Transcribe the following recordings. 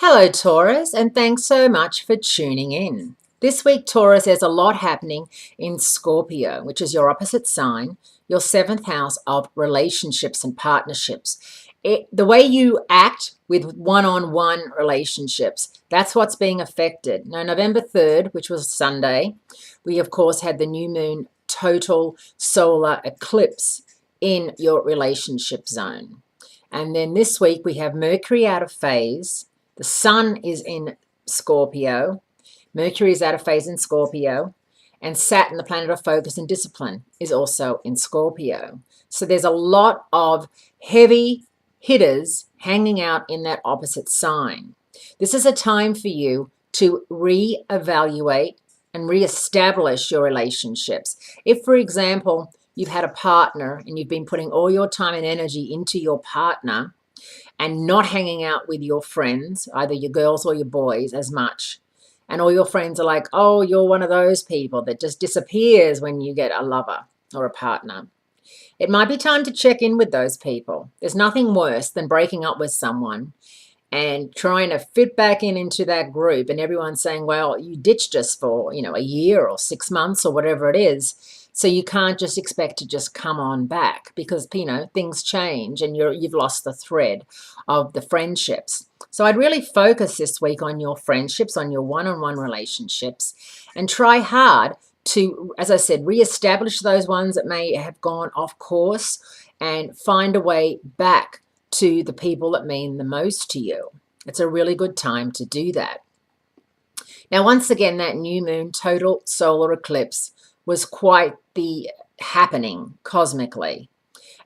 Hello, Taurus, and thanks so much for tuning in. This week, Taurus, there's a lot happening in Scorpio, which is your opposite sign, your seventh house of relationships and partnerships. The way you act with one-on-one relationships, that's what's being affected. Now, November 3rd, which was Sunday, we, of course, had the new moon total solar eclipse in your relationship zone. And then this week, we have Mercury out of phase. The sun is in Scorpio. Mercury is out of phase in Scorpio. And Saturn, the planet of focus and discipline, is also in Scorpio. So there's a lot of heavy hitters hanging out in that opposite sign. This is a time for you to reevaluate and reestablish your relationships. If, for example, you've had a partner and you've been putting all your time and energy into your partner, and not hanging out with your friends, either your girls or your boys, as much. And all your friends are like, oh, you're one of those people that just disappears when you get a lover or a partner. It might be time to check in with those people. There's nothing worse than breaking up with someone and trying to fit back into that group and everyone saying, well, you ditched us for, a year or 6 months or whatever it is. So you can't just expect to just come on back because, things change and you've lost the thread of the friendships. So I'd really focus this week on your friendships, on your one-on-one relationships, and try hard to, as I said, reestablish those ones that may have gone off course and find a way back to the people that mean the most to you. It's a really good time to do that. Now, once again, that new moon total solar eclipse was quite the happening cosmically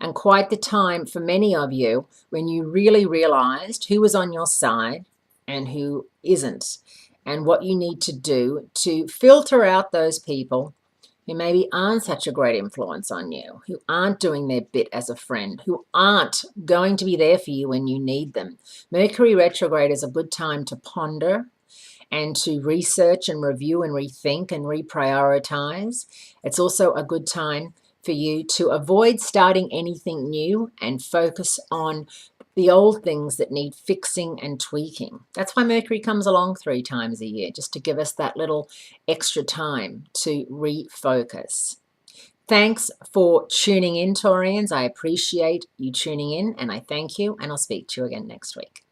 and quite the time for many of you when you really realized who was on your side and who isn't, and what you need to do to filter out those people who maybe aren't such a great influence on you, who aren't doing their bit as a friend, who aren't going to be there for you when you need them. Mercury retrograde is a good time to ponder and to research and review and rethink and reprioritize. It's also a good time for you to avoid starting anything new and focus on the old things that need fixing and tweaking. That's why Mercury comes along 3 times a year, just to give us that little extra time to refocus. Thanks for tuning in, Taurians. I appreciate you tuning in, and I thank you, and I'll speak to you again next week.